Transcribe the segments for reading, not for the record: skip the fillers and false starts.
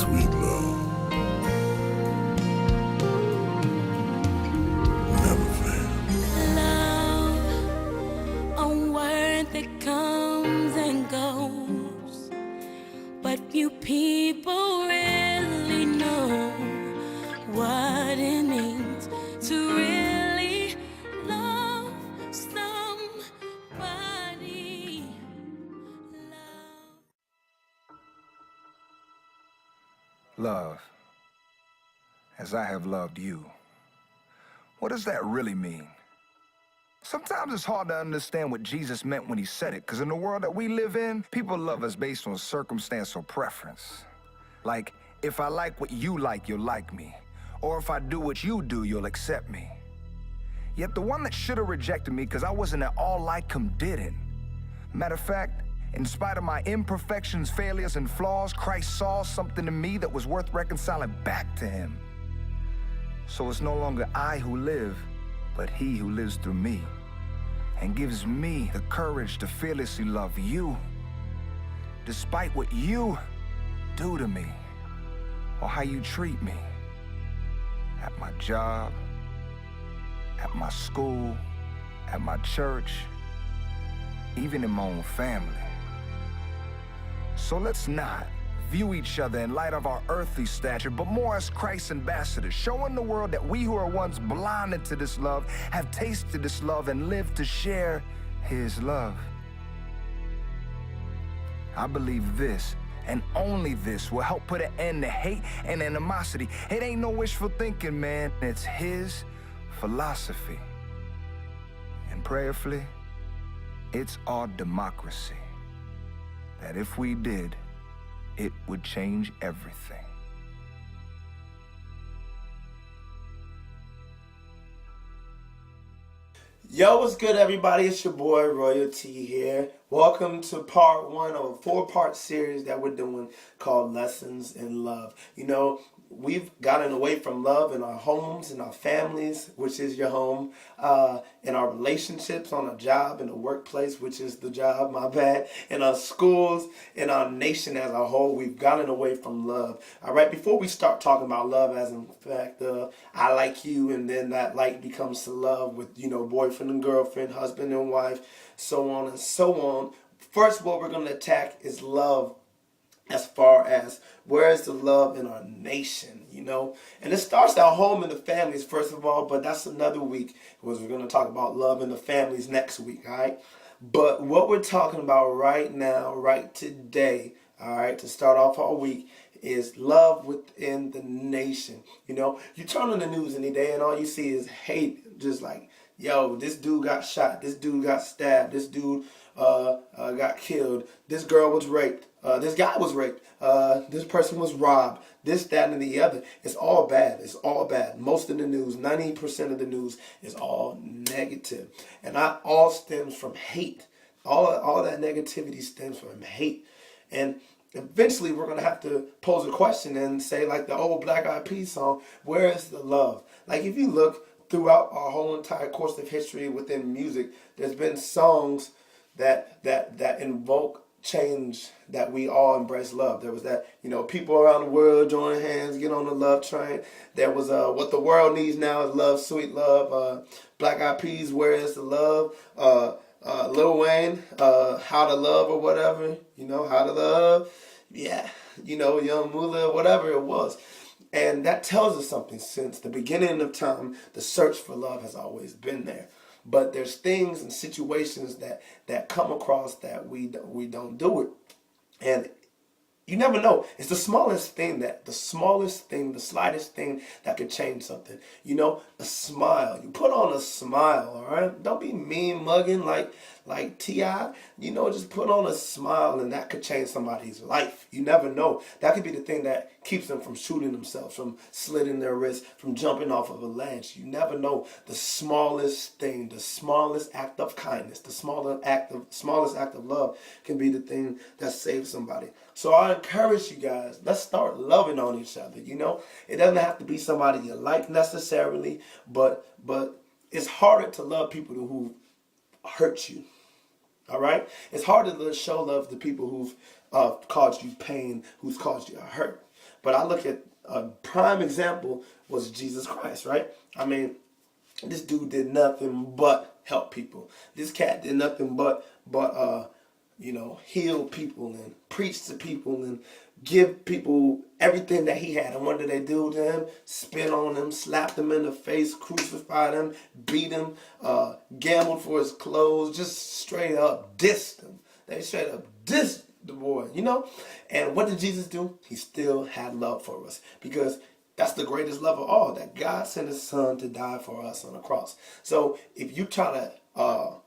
sweet love never fails. Love, a word that comes and goes, but few people really know what it means to really love somebody. Love, as I have loved you. What does that really mean? Sometimes it's hard to understand what Jesus meant when he said it, because in the world that we live in, people love us based on circumstance or preference. Like, if I like what you like, you'll like me. Or if I do what you do, you'll accept me. Yet the one that should have rejected me because I wasn't at all like him didn't. Matter of fact, in spite of my imperfections, failures, and flaws, Christ saw something in me that was worth reconciling back to him. So it's no longer I who live, but he who lives through me, and gives me the courage to fearlessly love you, despite what you do to me, or how you treat me, at my job, at my school, at my church, even in my own family. So let's not view each other in light of our earthly stature, but more as Christ's ambassadors, showing the world that we who are once blinded to this love have tasted this love and lived to share his love. I believe this, and only this, will help put an end to hate and animosity. It ain't no wishful thinking, man. It's his philosophy. And prayerfully, it's our democracy. That if we did, it would change everything. Yo, what's good, everybody? It's your boy Royal.T here. Welcome to part one of a 4-part series that we're doing called Lessons in Love. You know, we've gotten away from love in our homes, in our families, which is your home, in our relationships, on a job, in the workplace, which is the job, my bad, in our schools, in our nation as a whole. We've gotten away from love. All right, before we start talking about love as in fact, I like you, and then that like becomes to love with, you know, boyfriend and girlfriend, husband and wife, so on and so on. First, what we're going to attack is love as far as where is the love in our nation, you know? And it starts at home in the families, first of all, but that's another week, because we're going to talk about love in the families next week, all right? But what we're talking about right now, right today, all right, to start off our week, is love within the nation. You know, you turn on the news any day and all you see is hate, just like, yo, this dude got shot, this dude got stabbed, this dude got killed, this girl was raped, this guy was raped, this person was robbed, this, that, and the other. It's all bad. It's all bad. Most of the news, 90% of the news is all negative. And that all stems from hate. All that negativity stems from hate. And eventually we're going to have to pose a question and say, like the old Black Eyed Peas song, where is the love? Like if you look throughout our whole entire course of history within music, there's been songs that invoke change, that we all embrace love. There was that, you know, people around the world join hands, get on the love train. There was what the world needs now is love, sweet love. Black Eyed Peas, where is the love? Lil Wayne, how to love or whatever, you know, how to love. Yeah, you know, Young Moolah, whatever it was. And that tells us something. Since the beginning of time, the search for love has always been there. But there's things and situations that come across that we don't do it. And you never know. It's the smallest thing, the slightest thing that could change something. You know, a smile. You put on a smile, all right? Don't be mean mugging like T.I. You know, just put on a smile and that could change somebody's life. You never know. That could be the thing that keeps them from shooting themselves, from slitting their wrists, from jumping off of a ledge. You never know. The smallest thing, the smallest act of kindness, the smallest act of love can be the thing that saves somebody. So I encourage you guys, let's start loving on each other, you know? It doesn't have to be somebody you like necessarily, but it's harder to love people who hurt you, all right? It's harder to show love to people who've caused you pain, who's caused you a hurt. But I look at a prime example was Jesus Christ, right? I mean, this dude did nothing but help people. This cat did nothing but heal people and preach to people and give people everything that he had. And what did they do to him? Spit on him, slapped him in the face, crucified him, beat him, gambled for his clothes, just straight up dissed him. They straight up dissed the boy, And what did Jesus do? He still had love for us, because that's the greatest love of all, that God sent his son to die for us on the cross. So if you try to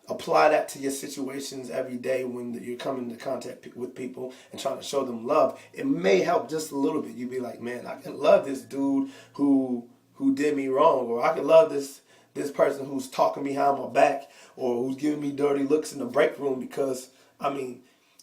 apply that to your situations every day when you're coming into contact with people and trying to show them love, it may help just a little bit. You'd be like, man, I can love this dude who did me wrong, or I can love this person who's talking behind my back, or who's giving me dirty looks in the break room, because,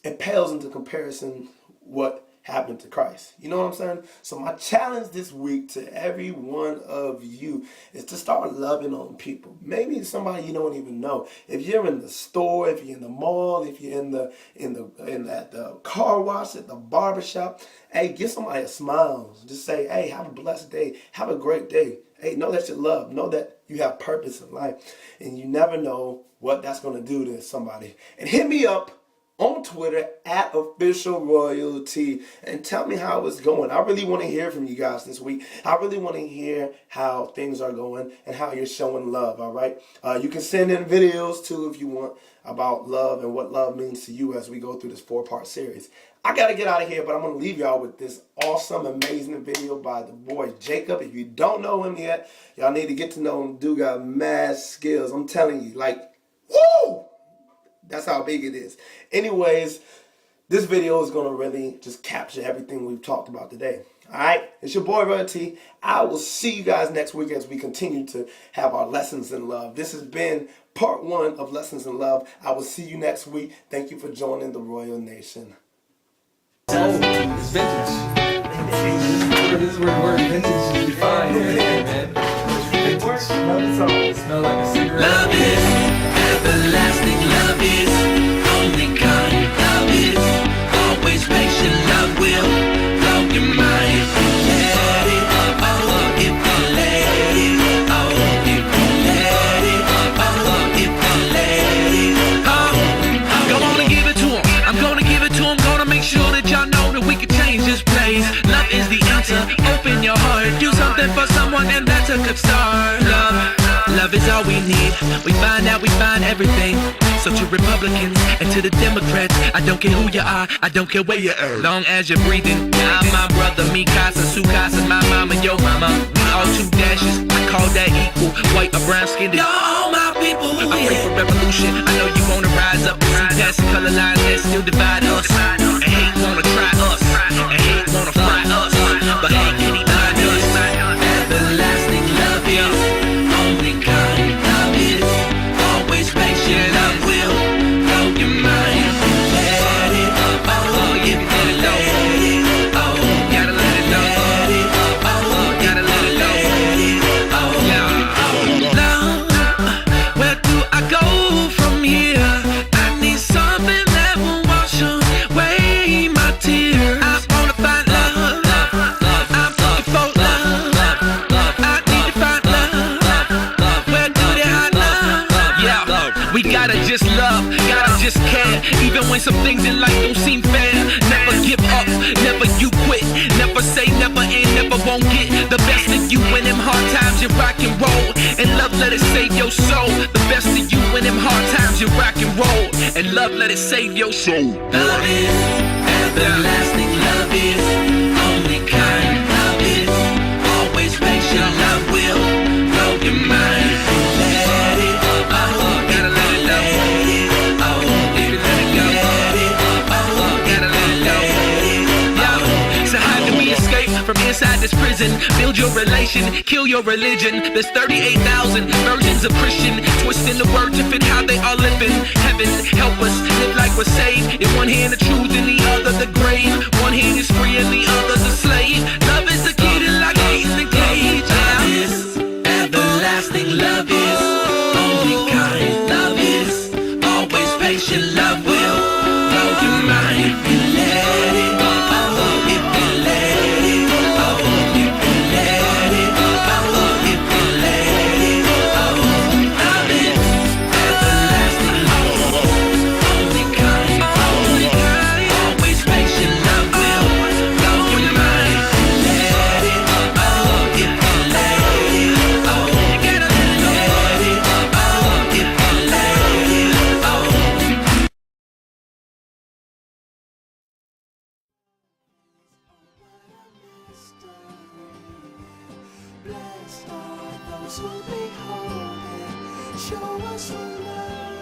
it pales into comparison what happened to Christ. You know what I'm saying? So my challenge this week to every one of you is to start loving on people. Maybe somebody you don't even know. If you're in the store, if you're in the mall, if you're at the car wash, at the barbershop, hey, give somebody a smile. Just say, hey, have a blessed day. Have a great day. Hey, know that you love. Know that you have purpose in life. And you never know what that's going to do to somebody. And hit me up on Twitter at official Royal.T and tell me how it's going. I really want to hear from you guys this week. I really want to hear how things are going and how you're showing love, all right? You can send in videos too if you want about love and what love means to you as we go through this 4-part series. I got to get out of here, but I'm going to leave y'all with this awesome, amazing video by the boy Jacob. If you don't know him yet, y'all need to get to know him. Dude got mad skills. I'm telling you, woo! That's how big it is. Anyways, this video is going to really just capture everything we've talked about today. All right? It's your boy, Royal.T. I will see you guys next week as we continue to have our Lessons in Love. This has been part 1 of Lessons in Love. I will see you next week. Thank you for joining the Royal Nation. Oh, it's vintage. This is where vintage is defined, man. Vintage. Smell like a cigarette. Love is everlasting. Love is only kind. Love is always patient. Love will blow your mind if you let it. Oh, if you let it. Oh, if you let it. Oh, if you let it. Oh, I'm gonna give it to him. I'm gonna give it to him. Gonna make sure that y'all know that we can change this place. Love is the answer. Open your heart. Do something for someone, and that's a good start. Love is all we need. We find out, we find everything. So to Republicans and to the Democrats, I don't care who you are, I don't care where you are. Long as you're breathing. I'm my brother, me casa, su casa, my mama, your mama. We all 2 dashes. I call that equal. White or brown skinned. all my people. I pray for revolution. I know you wanna rise up. See past the color lines that still divide us. And hate wanna try us. And hate wanna fry us. But hate can divide us. Everlasting love is only kind. Love is always patient. Love will blow your mind if you let it. Oh, if you let it. Oh, Gotta let it know. let it. Oh, Gotta let it know. oh, Yeah. Love, where do I go from here? I need something that will wash away my tears. I wanna find love. I'm looking for love. I need to find love. Where do they hide love? Yeah, we gotta just love, gotta just care. Even when some things in life don't seem fair. Never give up, never you quit. Never say never and never won't get the best of you in them hard times. You rock and roll, and love let it save your soul. The best of you in them hard times. You rock and roll, and love let it save your soul. love is everlasting. Love is only kind. Love is always patient. Love will blow your mind if you let it. Oh, Gotta let it know. let it. Oh, if you let it go. Let it. Oh, Gotta let it go. Oh, So how do we escape from inside this prison? Build your relation, kill your religion. There's 38,000 versions of Christian, twisting the word to fit how they are living. Heaven, help us live like we're saved. In one hand the truth, in the other the grave. One hand is free and the other's a slave. Love is the key to lock in the cage. love is everlasting. Love is only kind. Love is always patient. Love will blow your mind if you let it. Oh, if you let it. Blessed are those who behold it. Show us your love.